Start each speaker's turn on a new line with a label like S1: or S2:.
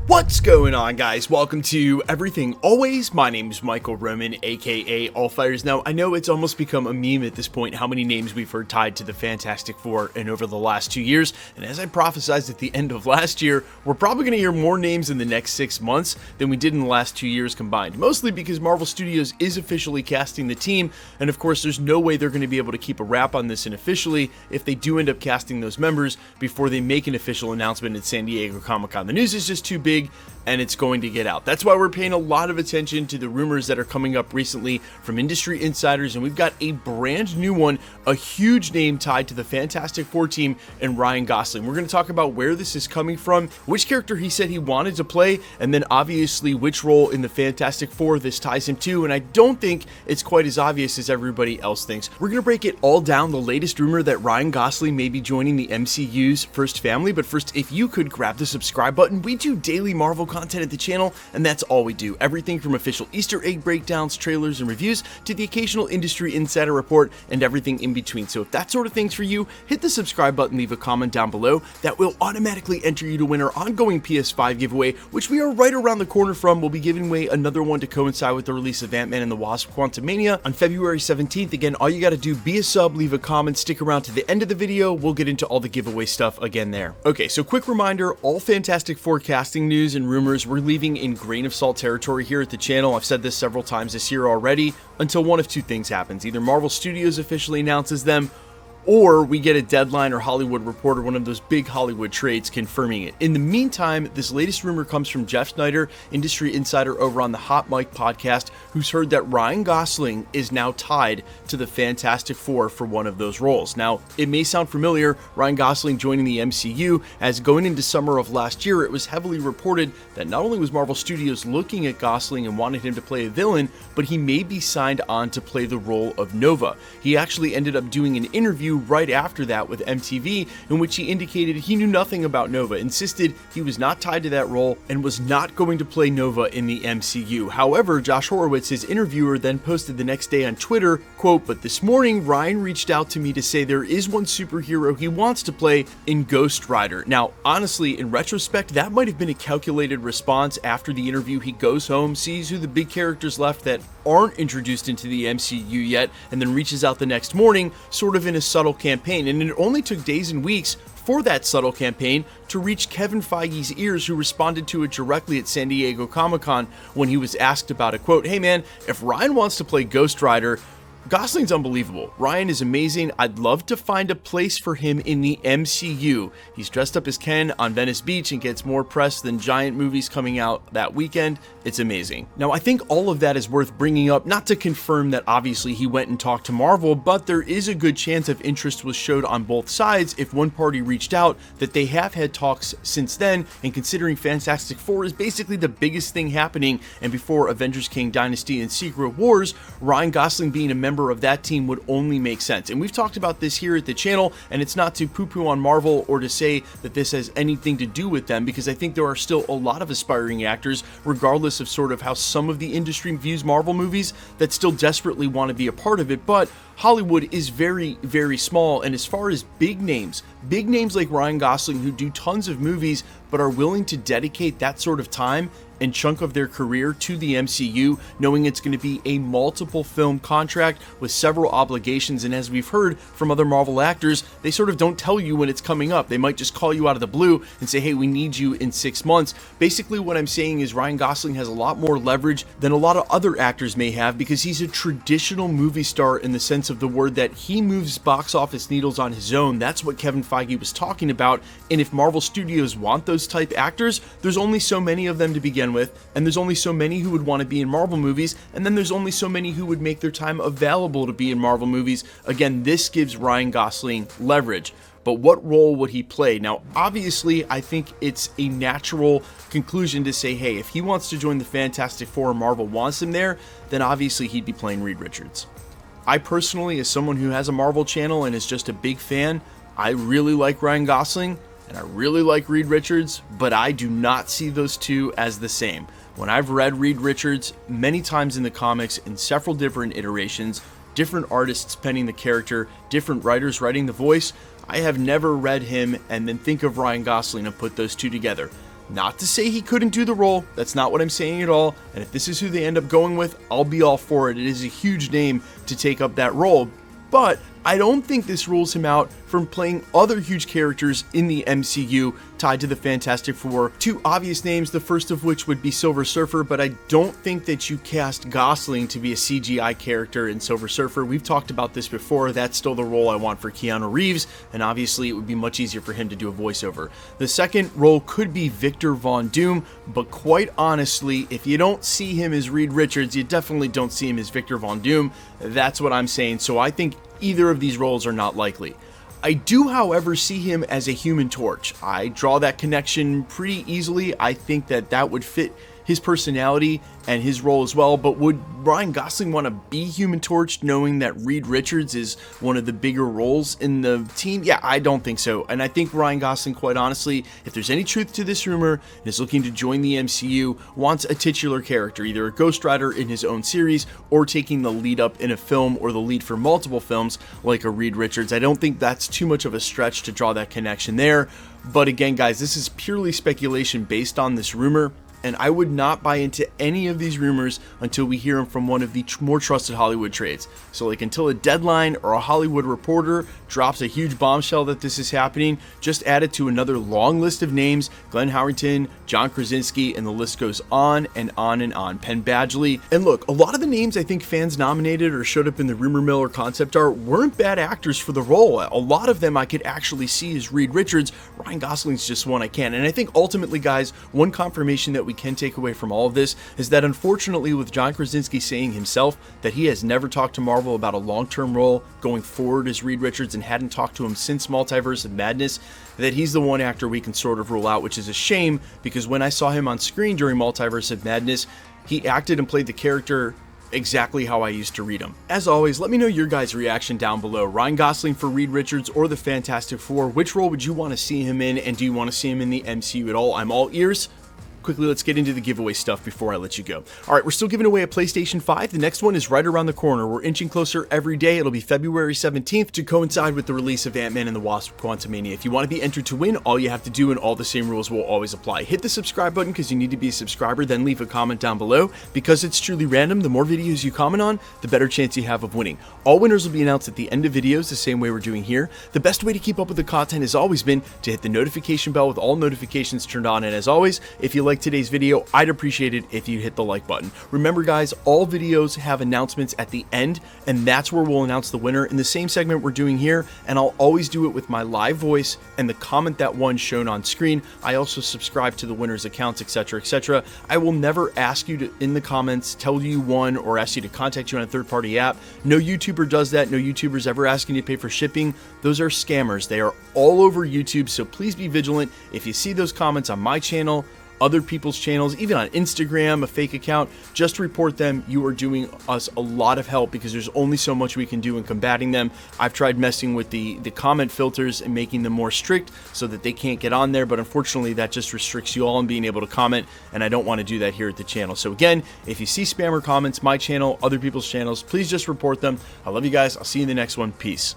S1: What's going on, guys? Welcome to Everything Always. My name is Michael Roman, aka Allfires. Now, I know it's almost become a meme at this point how many names we've heard tied to the Fantastic Four and over the last 2 years, and as I prophesized at the end of last year, we're probably going to hear more names in the next 6 months than we did in the last 2 years combined, mostly because Marvel Studios is officially casting the team, and of course there's no way they're going to be able to keep a wrap on this unofficially if they do end up casting those members before they make an official announcement at San Diego Comic-Con. The news is just too big and it's going to get out. That's why we're paying a lot of attention to the rumors that are coming up recently from industry insiders, and we've got a brand new one, a huge name tied to the Fantastic Four team, and Ryan Gosling. We're going to talk about where this is coming from, which character he said he wanted to play, and then obviously which role in the Fantastic Four this ties him to, and I don't think it's quite as obvious as everybody else thinks. We're going to break it all down, the latest rumor that Ryan Gosling may be joining the MCU's first family, but first, if you could grab the subscribe button. We do daily Marvel content at the channel, and that's all we do. Everything from official Easter egg breakdowns, trailers, and reviews to the occasional industry insider report and everything in between. So if that sort of thing's for you, hit the subscribe button, leave a comment down below. That will automatically enter you to win our ongoing PS5 giveaway, which we are right around the corner from. We'll be giving away another one to coincide with the release of Ant-Man and the Wasp: QUANTUMANIA on February 17th. Again, all you got to do, be a sub, leave a comment, stick around to the end of the video. We'll get into all the giveaway stuff again there. Okay, so quick reminder, all Fantastic Four casting news and rumors we're leaving in grain of salt territory here at the channel. I've said this several times this year already, until one of two things happens. Either Marvel Studios officially announces them, or we get a Deadline or Hollywood Reporter, one of those big Hollywood trades, confirming it. In the meantime, this latest rumor comes from Jeff Snyder, industry insider over on the Hot Mic podcast, who's heard that Ryan Gosling is now tied to the Fantastic Four for one of those roles. Now, it may sound familiar, Ryan Gosling joining the MCU, as going into summer of last year, it was heavily reported that not only was Marvel Studios looking at Gosling and wanted him to play a villain, but he may be signed on to play the role of Nova. He actually ended up doing an interview right after that with MTV, in which he indicated he knew nothing about Nova, insisted he was not tied to that role, and was not going to play Nova in the MCU. However, Josh Horowitz, his interviewer, then posted the next day on Twitter, quote, "But this morning, Ryan reached out to me to say there is one superhero he wants to play in Ghost Rider." Now, honestly, in retrospect, that might have been a calculated response. After the interview, he goes home, sees who the big characters left that aren't introduced into the MCU yet, and then reaches out the next morning, sort of in a subtle campaign. And it only took days and weeks for that subtle campaign to reach Kevin Feige's ears, who responded to it directly at San Diego Comic-Con when he was asked about it. Quote, "Hey man, if Ryan wants to play Ghost Rider, Gosling's unbelievable. Ryan is amazing. I'd love to find a place for him in the MCU. He's dressed up as Ken on Venice Beach and gets more press than giant movies coming out that weekend. It's amazing." Now, I think all of that is worth bringing up, not to confirm that obviously he went and talked to Marvel, but there is a good chance of interest was showed on both sides if one party reached out, that they have had talks since then, and considering Fantastic Four is basically the biggest thing happening, and before Avengers King Dynasty and Secret Wars, Ryan Gosling being a member of that team would only make sense. And we've talked about this here at the channel, and it's not to poo-poo on Marvel or to say that this has anything to do with them, because I think there are still a lot of aspiring actors, regardless of sort of how some of the industry views Marvel movies, that still desperately want to be a part of it. But Hollywood is very, very small, and as far as big names like Ryan Gosling, who do tons of movies but are willing to dedicate that sort of time and chunk of their career to the MCU, knowing it's going to be a multiple film contract with several obligations, and as we've heard from other Marvel actors, they sort of don't tell you when it's coming up. They might just call you out of the blue and say, hey, we need you in 6 months. Basically, what I'm saying is Ryan Gosling has a lot more leverage than a lot of other actors may have, because he's a traditional movie star in the sense of the word, that he moves box office needles on his own. That's what Kevin Feige was talking about, and if Marvel Studios want those type actors, there's only so many of them to begin with, and there's only so many who would want to be in Marvel movies, and then there's only so many who would make their time available to be in Marvel movies. Again, this gives Ryan Gosling leverage. But what role would he play? Now, obviously, I think it's a natural conclusion to say, hey, if he wants to join the Fantastic Four and Marvel wants him there, then obviously he'd be playing Reed Richards. I personally, as someone who has a Marvel channel and is just a big fan, I really like Ryan Gosling, and I really like Reed Richards, but I do not see those two as the same. When I've read Reed Richards many times in the comics in several different iterations, different artists penning the character, different writers writing the voice, I have never read him and then think of Ryan Gosling and put those two together. Not to say he couldn't do the role, that's not what I'm saying at all, and if this is who they end up going with, I'll be all for it. It is a huge name to take up that role, but I don't think this rules him out from playing other huge characters in the MCU tied to the Fantastic Four. Two obvious names, the first of which would be Silver Surfer, but I don't think that you cast Gosling to be a CGI character in Silver Surfer. We've talked about this before. That's still the role I want for Keanu Reeves, and obviously it would be much easier for him to do a voiceover. The second role could be Victor Von Doom, but quite honestly, if you don't see him as Reed Richards, you definitely don't see him as Victor Von Doom. That's what I'm saying, so I think either of these roles are not likely. I do, however, see him as a Human Torch. I draw that connection pretty easily. I think that that would fit his personality and his role as well, but would Ryan Gosling want to be Human Torch knowing that Reed Richards is one of the bigger roles in the team? Yeah, I don't think so, and I think Ryan Gosling, quite honestly, if there's any truth to this rumor, and is looking to join the MCU, wants a titular character, either a Ghost Rider in his own series, or taking the lead up in a film, or the lead for multiple films, like a Reed Richards. I don't think that's too much of a stretch to draw that connection there, but again, guys, this is purely speculation based on this rumor, and I would not buy into any of these rumors until we hear them from one of the more trusted Hollywood trades. So like until a Deadline or a Hollywood Reporter drops a huge bombshell that this is happening, just add it to another long list of names: Glenn Howerton, John Krasinski, and the list goes on and on and on. Penn Badgley. And look, a lot of the names I think fans nominated or showed up in the rumor mill or concept art weren't bad actors for the role. A lot of them I could actually see as Reed Richards. Ryan Gosling's just one I can't. And I think ultimately, guys, one confirmation that we can take away from all of this is that unfortunately, with John Krasinski saying himself that he has never talked to Marvel about a long-term role going forward as Reed Richards and hadn't talked to him since Multiverse of Madness, that he's the one actor we can sort of rule out, which is a shame, because when I saw him on screen during Multiverse of Madness, he acted and played the character exactly how I used to read him. As always, let me know your guys' reaction down below. Ryan Gosling for Reed Richards or the Fantastic Four, which role would you want to see him in, and do you want to see him in the MCU at all? I'm all ears. Quickly, let's get into the giveaway stuff before I let you go. All right, we're still giving away a PlayStation 5. The next one is right around the corner. We're inching closer every day. It'll be February 17th to coincide with the release of Ant-Man and the Wasp: QUANTUMANIA. If you want to be entered to win, all you have to do, and all the same rules will always apply. Hit the subscribe button because you need to be a subscriber, then leave a comment down below. Because it's truly random, the more videos you comment on, the better chance you have of winning. All winners will be announced at the end of videos, the same way we're doing here. The best way to keep up with the content has always been to hit the notification bell with all notifications turned on, and as always, if you like today's video, I'd appreciate it if you hit the like button. Remember, guys, all videos have announcements at the end, and that's where we'll announce the winner in the same segment we're doing here, and I'll always do it with my live voice and the comment that won shown on screen. I also subscribe to the winner's accounts, etc., etc. I will never ask you to, in the comments, tell you won or ask you to contact you on a third-party app. No YouTuber does that. No YouTuber's ever asking you to pay for shipping. Those are scammers. They are all over YouTube, so please be vigilant. If you see those comments on my channel, other people's channels, even on Instagram, a fake account, just report them. You are doing us a lot of help because there's only so much we can do in combating them. I've tried messing with the comment filters and making them more strict so that they can't get on there, but unfortunately that just restricts you all in being able to comment, and I don't want to do that here at the channel. So again, if you see spammer comments, my channel, other people's channels, please just report them. I love you guys. I'll see you in the next one. Peace.